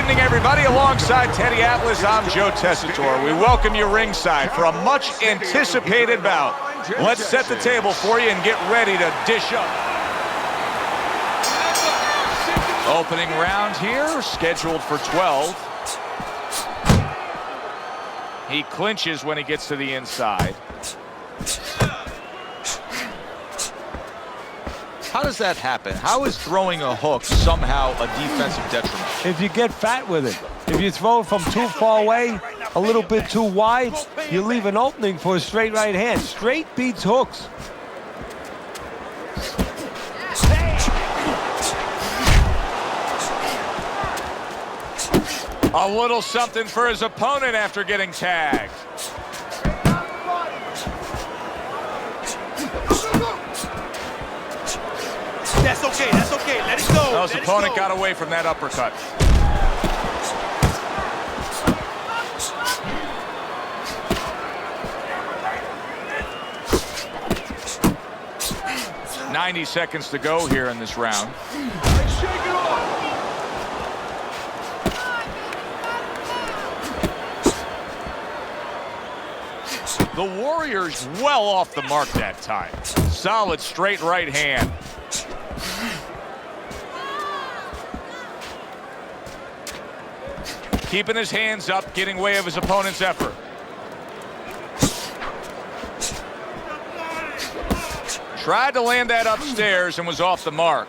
evening, everybody. Alongside Teddy Atlas, I'm Joe Tessitore. We welcome you ringside for a much-anticipated bout. Let's set the table for you and get ready to dish up. Opening round here, scheduled for 12. He clinches when he gets to the inside. How does that happen? How is throwing a hook somehow a defensive detriment? If you get fat with it. If you throw it from too far away, a little bit too wide, you leave an opening for a straight right hand. Straight beats hooks. A little something for his opponent after getting tagged. That's okay, let it go. Well, his opponent got away from that uppercut. "90 seconds to go here in this round. The Warriors well off the mark that time. Solid straight right hand. Keeping his hands up, getting way of his opponent's effort. Tried to land that upstairs and was off the mark.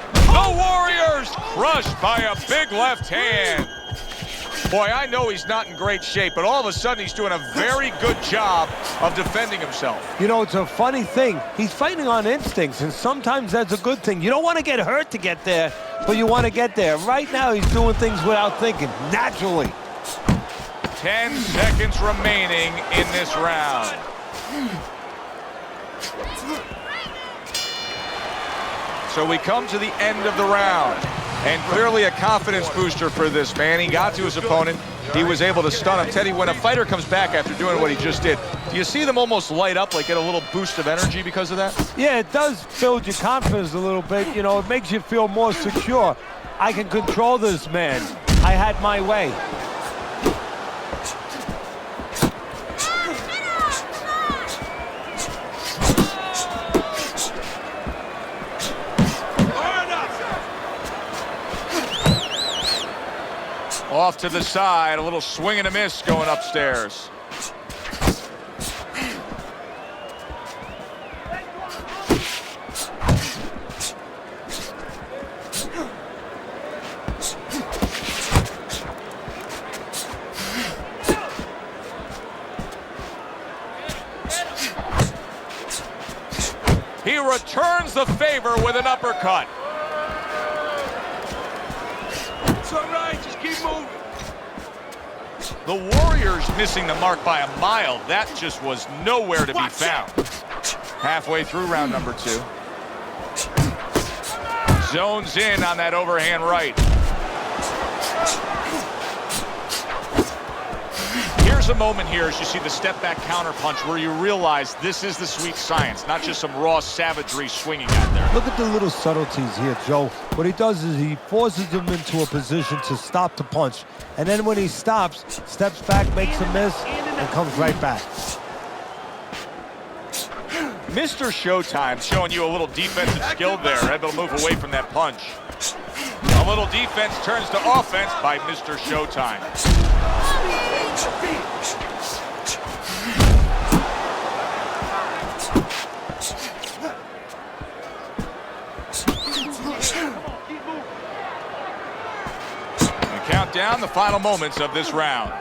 The Warriors crushed by a big left hand. Boy, I know he's not in great shape, but all of a sudden he's doing a very good job of defending himself. You know, it's a funny thing. He's fighting on instincts, and sometimes that's a good thing. You don't want to get hurt to get there, but you want to get there. Right now, he's doing things without thinking, naturally. 10 seconds remaining in this round. So we come to the end of the round. And clearly a confidence booster for this man. He got to his opponent. He was able to stun him. Teddy, when a fighter comes back after doing what he just did, do you see them almost light up, like get a little boost of energy because of that? Yeah, it does build your confidence a little bit. You know, it makes you feel more secure. I can control this man. I had my way. Off to the side, a little swing and a miss going upstairs. He returns the favor with an uppercut. It's all right, just keep moving. The Warriors missing the mark by a mile. That just was nowhere to be found. Halfway through round number 2. Zones in on that overhand right. Here's a moment here as you see the step back counter punch where you realize this is the sweet science, not just some raw savagery swinging out there. Look at the little subtleties here, Joe. What he does is he forces him into a position to stop the punch. And then when he stops, steps back, makes a miss, and comes right back. Mr. Showtime showing you a little defensive skill there, able to move away from that punch. A little defense turns to offense by Mr. Showtime. Count down the final moments of this round.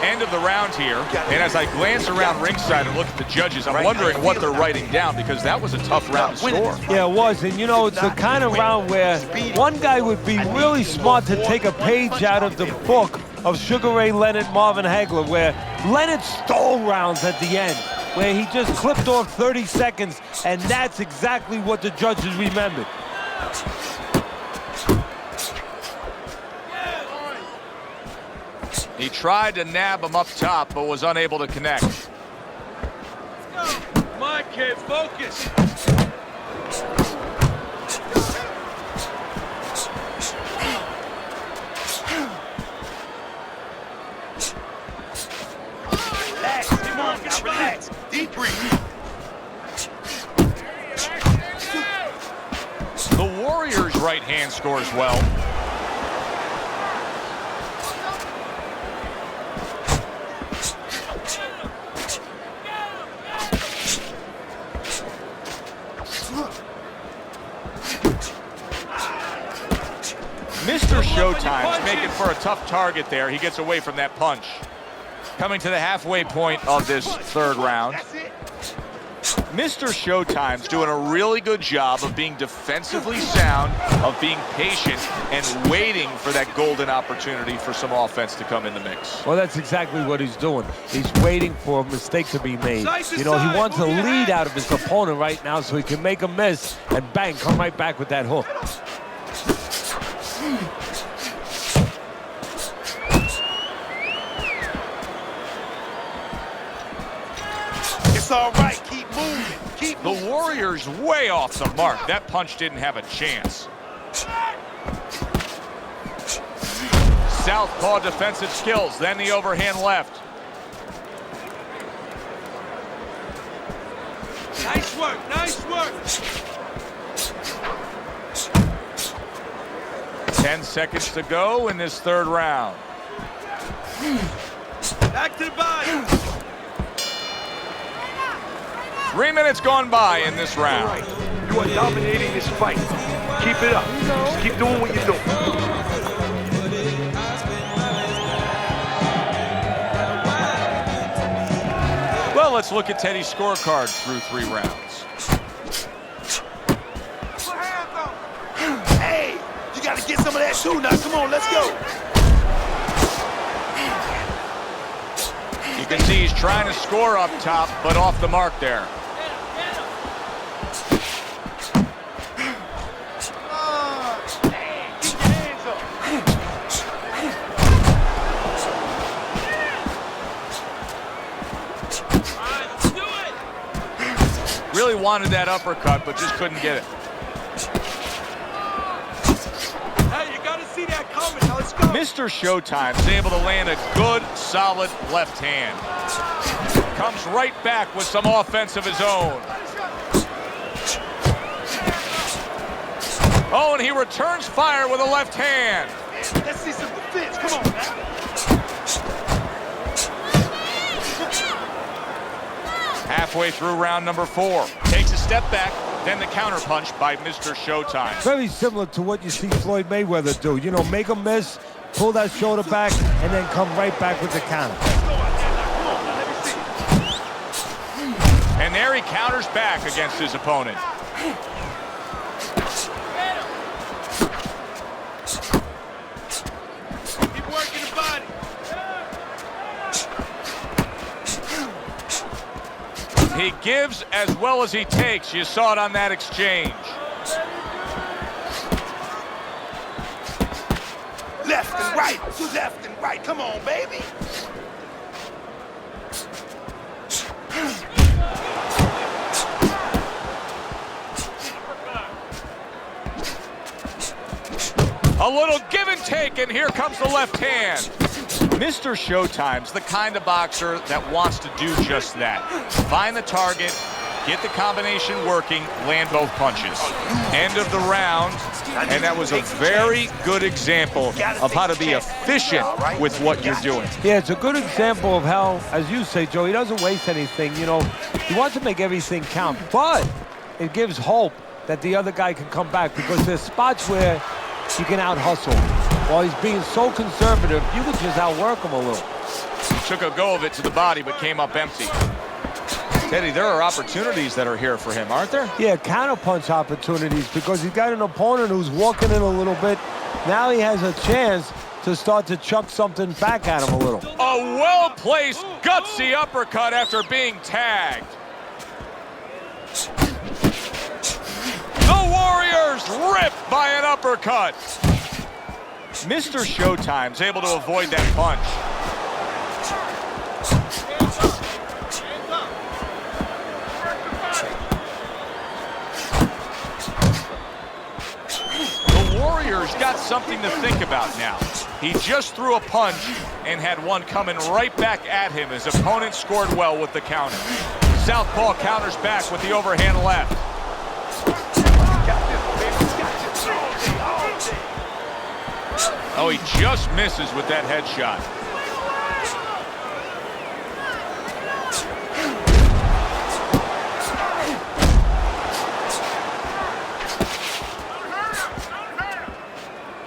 End of the round here, and as I glance around ringside and look at the judges, I'm wondering what they're writing down because that was a tough round to score. Yeah, it was, and you know, it's the kind of round where one guy would be really smart to take a page out of the book of Sugar Ray Leonard, Marvin Hagler, where Leonard stole rounds at the end, where he just clipped off 30 seconds, and that's exactly what the judges remembered. He tried to nab him up top, but was unable to connect. Come on, kid. Focus. Relax. Come on, now relax. Deep breathe. The Warriors' right hand scores well. Mr. Showtime's making for a tough target there. He gets away from that punch. Coming to the halfway point of this third round. Mr. Showtime's doing a really good job of being defensively sound, of being patient, and waiting for that golden opportunity for some offense to come in the mix. Well, that's exactly what he's doing. He's waiting for a mistake to be made. You know, he wants a lead out of his opponent right now so he can make a miss and bang, come right back with that hook. It's all right. Keep moving. Keep moving. The Warriors way off the mark. That punch didn't have a chance. Southpaw defensive skills, then the overhand left. Nice work. Nice work. 10 seconds to go in this third round. Back to the body. 3 minutes gone by in this round. Right. You are dominating this fight. Keep it up. Just keep doing what you're doing. Well, let's look at Teddy's scorecard through 3 rounds. Hey, you got to get some of that too now. Come on, let's go. You can see he's trying to score up top, but off the mark there. Really wanted that uppercut, but just couldn't get it. Hey, you got to see that coming. Now let's go. Mr. Showtime's able to land a good, solid left hand. Comes right back with some offense of his own. Oh, and he returns fire with a left hand. Let's see some defense. Come on, man. Halfway through round number 4. Takes a step back, then the counterpunch by Mr. Showtime. Very similar to what you see Floyd Mayweather do. You know, make a miss, pull that shoulder back, and then come right back with the counter. And there he counters back against his opponent. Keep working the body. He gives as well as he takes. You saw it on that exchange. Left and right. Left and right. Come on, baby. A little give and take, and here comes the left hand. Mr. Showtime's the kind of boxer that wants to do just that. Find the target, get the combination working, land both punches. End of the round, and that was a very good example of how to be efficient with what you're doing. Yeah, it's a good example of how, as you say, Joe, he doesn't waste anything. You know, he wants to make everything count, but it gives hope that the other guy can come back because there's spots where you can out-hustle. While he's being so conservative, you could just outwork him a little. He took a go of it to the body, but came up empty. Teddy, there are opportunities that are here for him, aren't there? Yeah, counterpunch opportunities because he's got an opponent who's walking in a little bit. Now he has a chance to start to chuck something back at him a little. A well-placed, gutsy uppercut after being tagged. The Warriors ripped by an uppercut. Mr. Showtime's able to avoid that punch. something to think about now. He just threw a punch and had one coming right back at him. His opponent scored well with the counter. Southpaw counters back with the overhand left. Oh, he just misses with that headshot.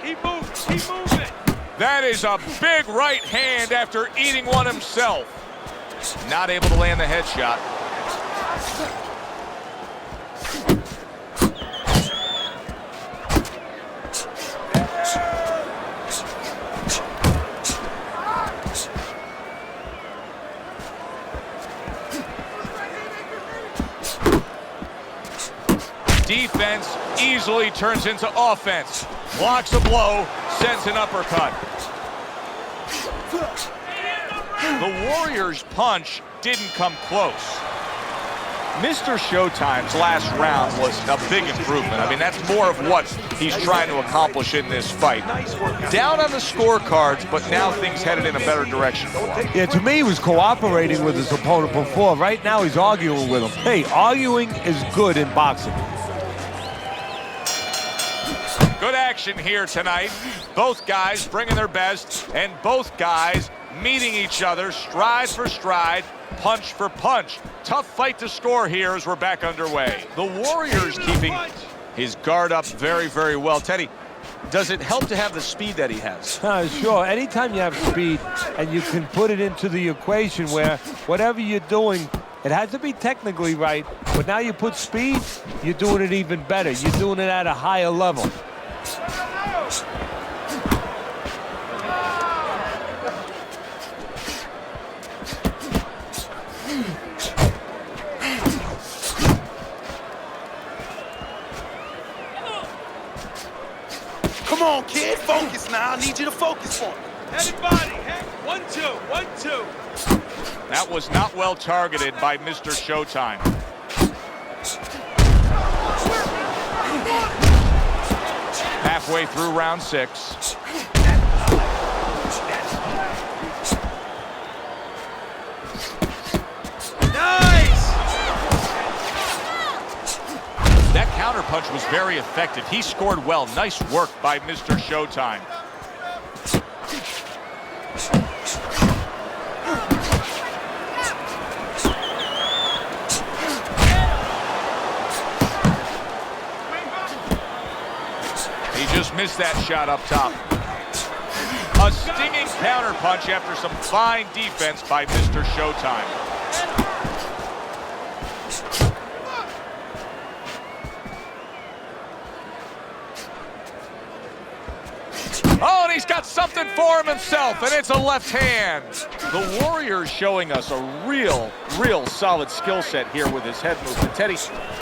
Keep moving. That is a big right hand after eating one himself. Not able to land the headshot. Defense easily turns into offense. Blocks a blow, sends an uppercut. The Warriors' punch didn't come close. Mr. Showtime's last round was a big improvement. I mean, that's more of what he's trying to accomplish in this fight. Down on the scorecards, but now things headed in a better direction for him. Yeah, to me, he was cooperating with his opponent before. Right now, he's arguing with him. Hey, arguing is good in boxing. Good action here tonight. Both guys bringing their best, and both guys meeting each other stride for stride, punch for punch. Tough fight to score here as we're back underway. The Warriors keeping his guard up very, very well. Teddy, does it help to have the speed that he has? Sure. Anytime you have speed and you can put it into the equation where whatever you're doing, it has to be technically right, but now you put speed, you're doing it even better. You're doing it at a higher level. Come on, kid, focus now. I need you to focus for me. Head and body. Head. 1-2. That was not well targeted by Mr. Showtime. Halfway through round 6. That counterpunch was very effective. He scored well. Nice work by Mr. Showtime. He just missed that shot up top. A stinging counterpunch after some fine defense by Mr. Showtime. Oh, and he's got something for him himself, and it's a left hand. The Warriors showing us a real solid skill set here with his head movement. Teddy,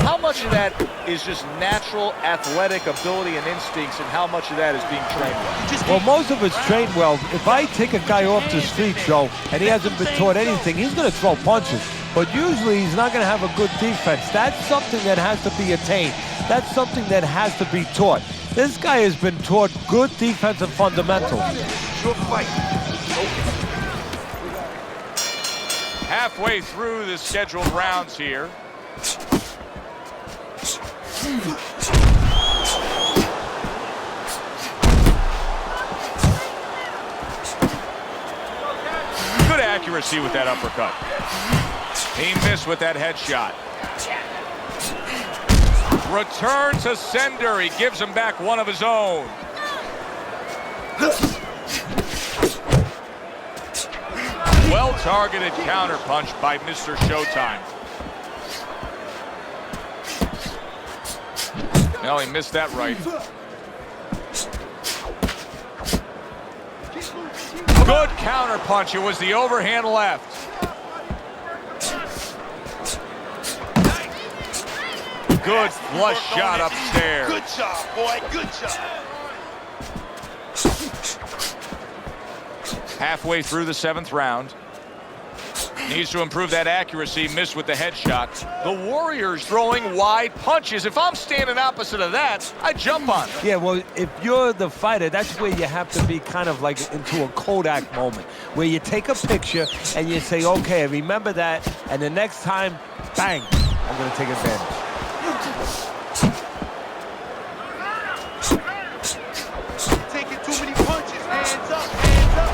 how much of that is just natural athletic ability and instincts, and how much of that is being trained well? Well, most of it's trained well. If I take a guy off the street, Joe, and he hasn't been taught anything, he's going to throw punches. But usually he's not going to have a good defense. That's something that has to be attained. That's something that has to be taught. This guy has been taught good defensive fundamentals. Halfway through the scheduled rounds here. Good accuracy with that uppercut. He missed with that headshot. Return to sender. He gives him back one of his own. Well-targeted counterpunch by Mr. Showtime. No, he missed that right. Good counterpunch. It was the overhand left. Good flush shot upstairs. Good job, boy. Good job. Halfway through the 7th round. Needs to improve that accuracy, missed with the headshot. The Warriors throwing wide punches. If I'm standing opposite of that, I jump on it. Yeah, well, if you're the fighter, that's where you have to be kind of like into a Kodak moment, where you take a picture and you say, okay, remember that, and the next time, bang, I'm going to take advantage. Taking too many punches. Hands up, hands up.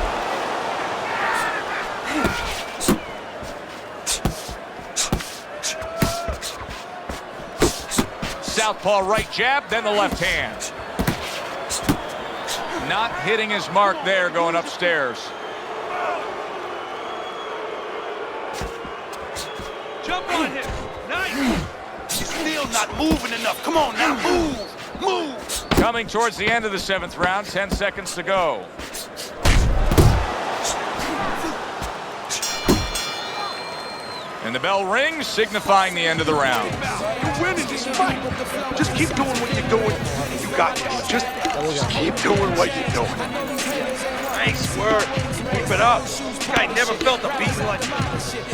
Southpaw right jab, then the left hand. Not hitting his mark there, going upstairs. Jump on him. Nice. He's still not moving enough. Come on now, move, move. Coming towards the end of the 7th round, 10 seconds to go. And the bell rings, signifying the end of the round. You're winning this fight. Just keep doing what you're doing. You got this. Just keep doing what you're doing. Nice work. Keep it up. This guy never felt a beat like that.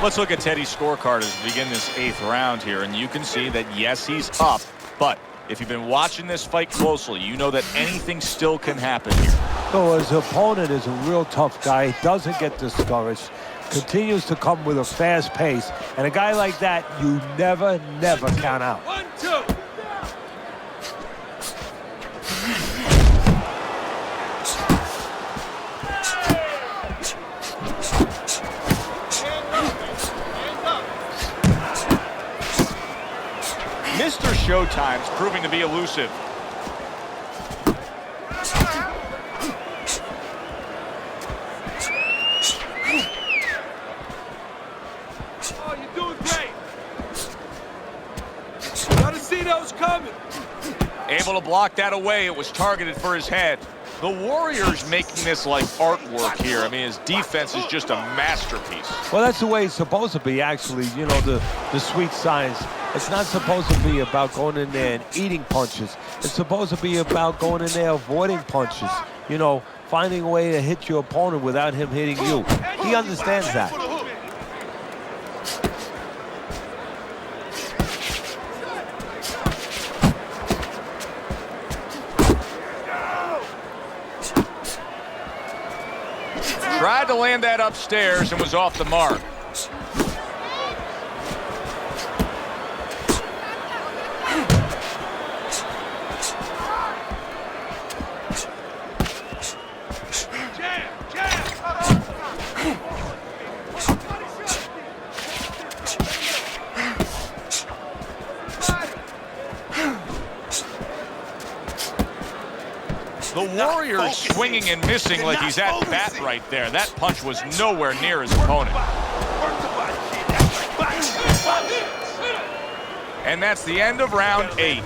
Let's look at Teddy's scorecard as we begin this 8th round here, and you can see that, yes, he's up, but if you've been watching this fight closely, you know that anything still can happen here. So his opponent is a real tough guy, doesn't get discouraged, continues to come with a fast pace, and a guy like that, you never count out. 1, 2. Mr. Showtime's proving to be elusive. Oh, you're doing great. Gotta see those coming. Able to block that away. It was targeted for his head. The Warriors making this like artwork here. I mean, his defense is just a masterpiece. Well, that's the way it's supposed to be, actually. You know, the sweet science. It's not supposed to be about going in there and eating punches. It's supposed to be about going in there avoiding punches. You know, finding a way to hit your opponent without him hitting you. He understands that. Tried to land that upstairs and was off the mark. The Warriors swinging and missing like he's at bat right there. That punch was nowhere near his opponent. And that's the end of round 8.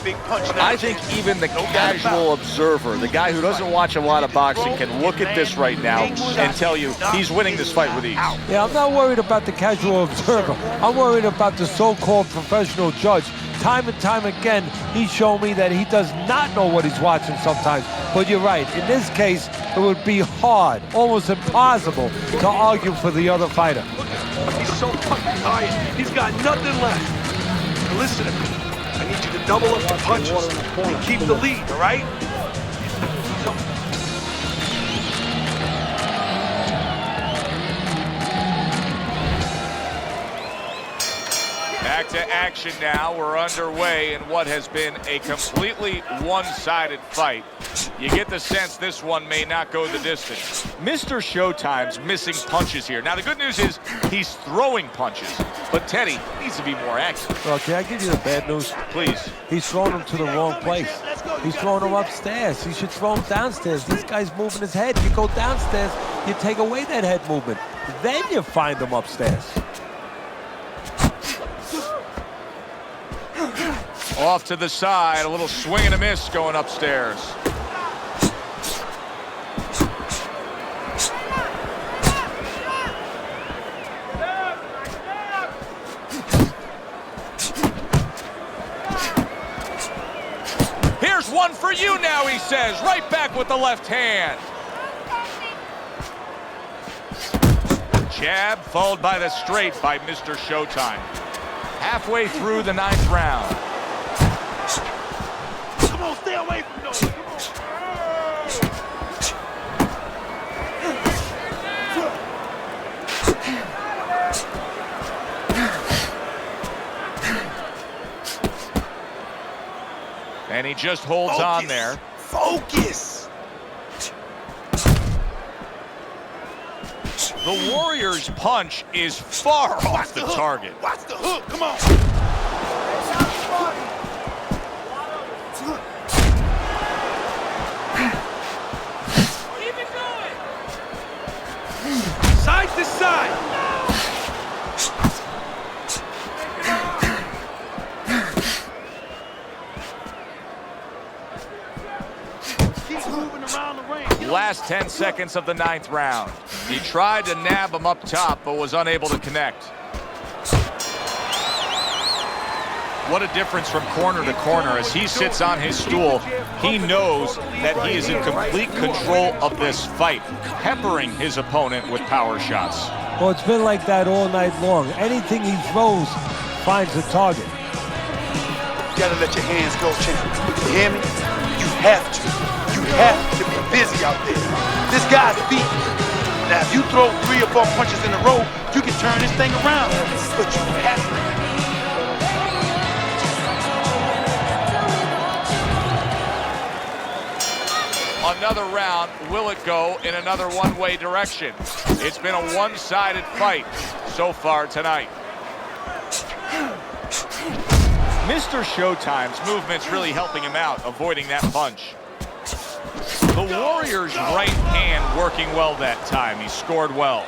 I think even the casual observer, the guy who doesn't watch a lot of boxing, can look at this right now and tell you he's winning this fight with ease. Yeah, I'm not worried about the casual observer. I'm worried about the so-called professional judge. Time and time again, he's shown me that he does not know what he's watching sometimes. But you're right. In this case, it would be hard, almost impossible, to argue for the other fighter. He's so fucking tired. He's got nothing left. Now listen to me. I need you to double up the punches and keep the lead, all right? Back to action now. We're underway in what has been a completely one-sided fight. You get the sense this one may not go the distance. Mr. Showtime's missing punches here. Now, the good news is he's throwing punches, but Teddy needs to be more accurate. Well, can I give you the bad news? Please. He's throwing him to the wrong place. He's throwing him upstairs. He should throw him downstairs. This guy's moving his head. You go downstairs, you take away that head movement. Then you find him upstairs. Off to the side, a little swing and a miss going upstairs. one for you now, he says. Right back with the left hand. Jab followed by the straight by Mr. Showtime. Halfway through the 9th round. Come on, stay away from those. Come on. And he just holds on there. Focus. The Warriors' punch is far off the target. Watch the hook. Come on. Keep it going. Side to side. Keep moving around the ring. Last 10 seconds of the 9th round. He tried to nab him up top, but was unable to connect. What a difference from corner to corner. As he sits on his stool, he knows that he is in complete control of this fight, peppering his opponent with power shots. Well, it's been like that all night long. Anything he throws finds a target. You gotta let your hands go, champ. You hear me? You have to. You have to be busy out there. This guy's beat. Now, if you throw 3 or 4 punches in a row, you can turn this thing around. But you have to. Another round, will it go in another one-way direction? It's been a one-sided fight so far tonight. Mr. Showtime's movement's really helping him out, avoiding that punch. The Warriors' right hand working well that time. He scored well.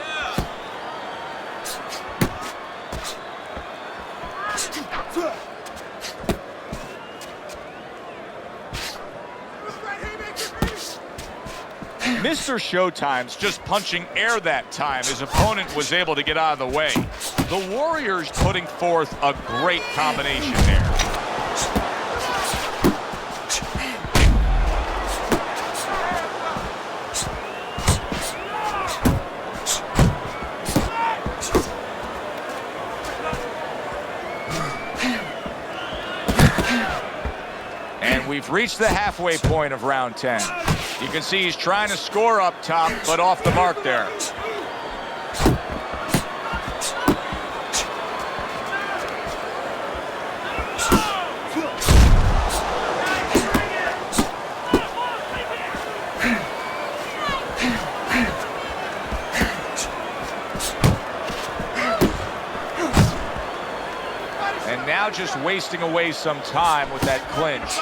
Mr. Showtime's just punching air that time. His opponent was able to get out of the way. The Warriors putting forth a great combination there. And we've reached the halfway point of round 10. You can see he's trying to score up top, but off the mark there. And now just wasting away some time with that clinch.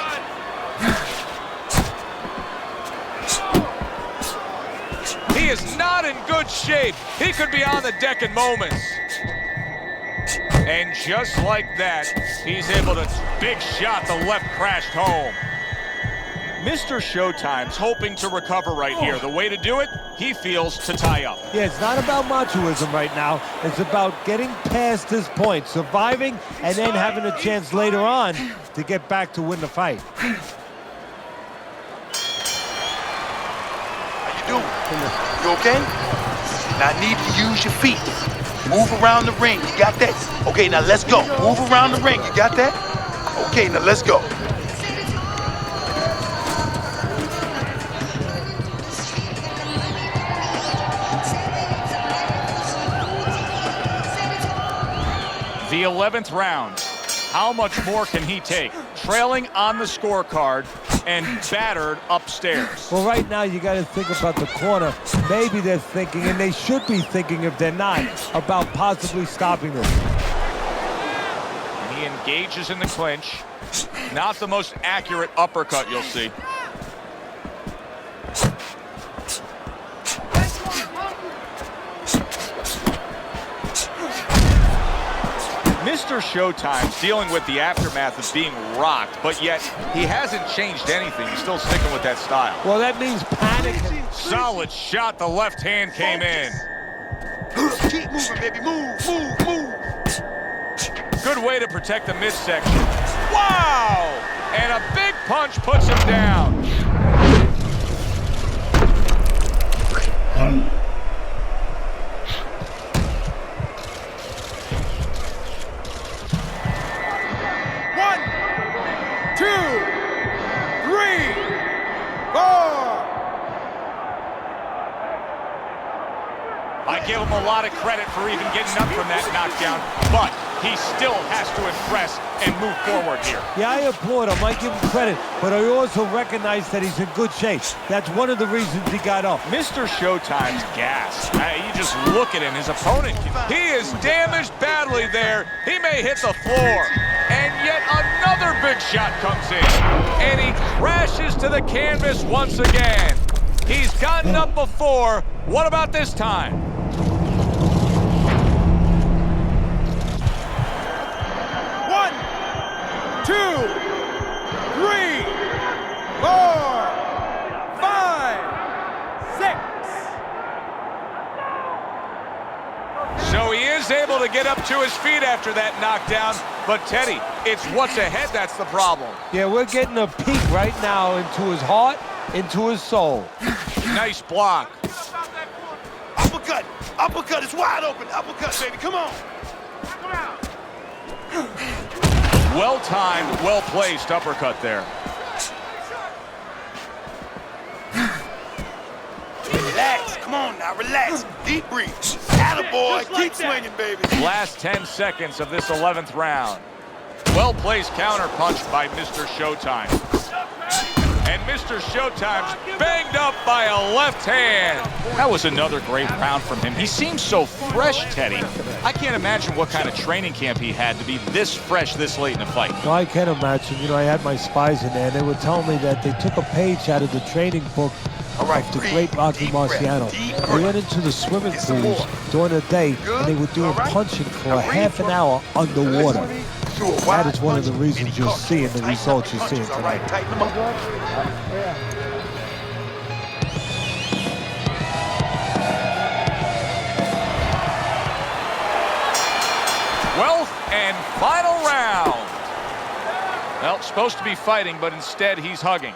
He is not in good shape. He could be on the deck in moments. And just like that, he's able to big shot. The left crashed home. Mr. Showtime's hoping to recover right here. The way to do it, he feels, to tie up. Yeah, it's not about machoism right now. It's about getting past this point, surviving, and then having a chance later on to get back to win the fight. How you doing? You okay? Now I need to use your feet. Move around the ring. You got that? Okay, now let's go. Move around the ring. You got that? Okay, now let's go. The 11th round. How much more can he take? Trailing on the scorecard and battered upstairs. Well, right now you got to think about the corner. Maybe they're thinking, and they should be thinking if they're not, about possibly stopping this. He engages in the clinch. Not the most accurate uppercut you'll see. Mr. Showtime's dealing with the aftermath of being rocked, but yet he hasn't changed anything. He's still sticking with that style. Well, that means panic. Solid shot. The left hand came in. Keep moving, baby. Move, move, move. Good way to protect the midsection. Wow! and a big punch puts him down. One, two, three, four. I give him a lot of credit for even getting up from that knockdown, but he still has to impress and move forward here. Yeah, I applaud him. I give him credit, but I also recognize that he's in good shape. That's one of the reasons he got up. Mr. Showtime's gas. You just look at him, his opponent. He is damaged badly there. He may hit the floor. And yet another big shot comes in. And he crashes to the canvas once again. He's gotten up before. What about this time? One, two, three, four, five, six. So he is able to get up to his feet after that knockdown. But Teddy, it's what's ahead that's the problem. Yeah, we're getting a peek right now into his heart, into his soul. Nice block. Uppercut! Uppercut! It's wide open! Uppercut, baby! Come on! Well-timed, well-placed uppercut there. Relax. Come on now. Relax. Deep breathe. Attaboy. Keep swinging, baby. Last 10 seconds of this 11th round. Well-placed counter punch by Mr. Showtime. And Mr. Showtime's banged up by a left hand. That was another great round from him. He seems so fresh, Teddy. I can't imagine what kind of training camp he had to be this fresh this late in the fight. No, I can't imagine. You know, I had my spies in there, and they were telling me that they took a page out of the training book of the great Rocky Marciano. They went into the swimming pools during the day, and they were doing punching for a half an hour underwater. That is one of the reasons you're seeing the results you're seeing tonight. Twelfth and final round. Well, supposed to be fighting, but instead he's hugging.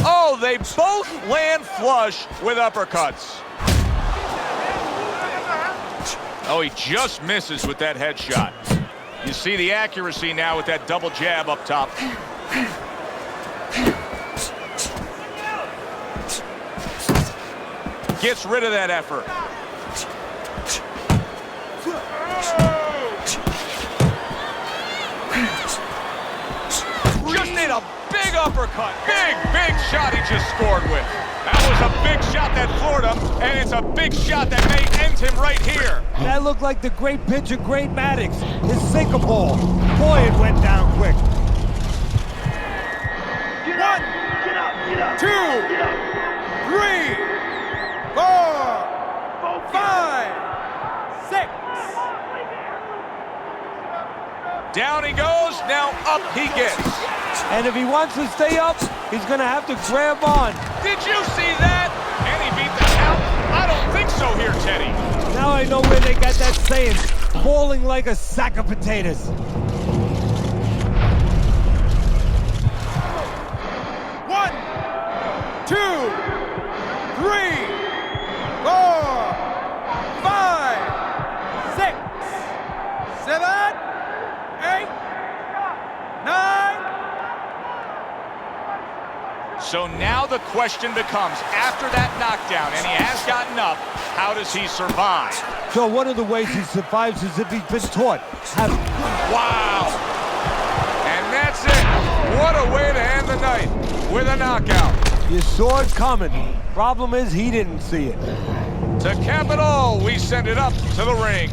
Oh, they both land flush with uppercuts. Oh, he just misses with that headshot. You see the accuracy now with that double jab up top. Gets rid of that effort. Just made a big uppercut. Big shot he just scored with. That was a big shot that floored him, and it's a big shot that may end him right here. That looked like the great pitcher, Great Maddox, his sinker ball. Boy, it went down quick. One, two, three, four, five, six. Down he goes, now up he gets. And if he wants to stay up, he's going to have to grab on. Did you see that? And he beat the count? I don't think so here, Teddy. Now I know where they got that saying, falling like a sack of potatoes. One, two, three, four, five, six, seven, 8, 9. So now the question becomes, after that knockdown, and he has gotten up, how does he survive? So one of the ways he survives is if he's been taught. Wow! And that's it. What a way to end the night with a knockout. You saw it coming. Problem is, he didn't see it. To cap it all, we send it up to the ring.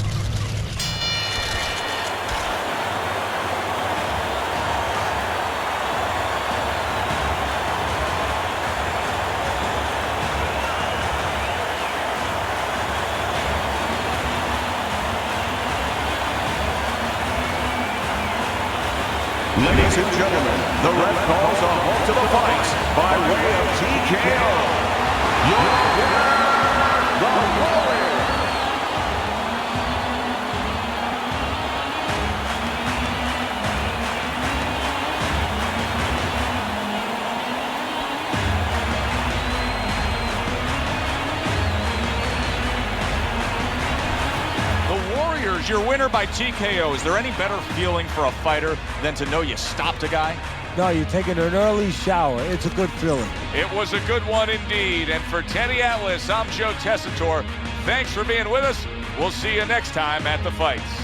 Ladies and gentlemen, The ref calls a halt to the fight by way of TKO. Your winner, the Warrior. Your winner by TKO. Is there any better feeling for a fighter than to know you stopped a guy? No, you're taking an early shower. It's a good feeling. It was a good one indeed. And for Teddy Atlas, I'm Joe Tessitore. Thanks for being with us. We'll see you next time at the fights.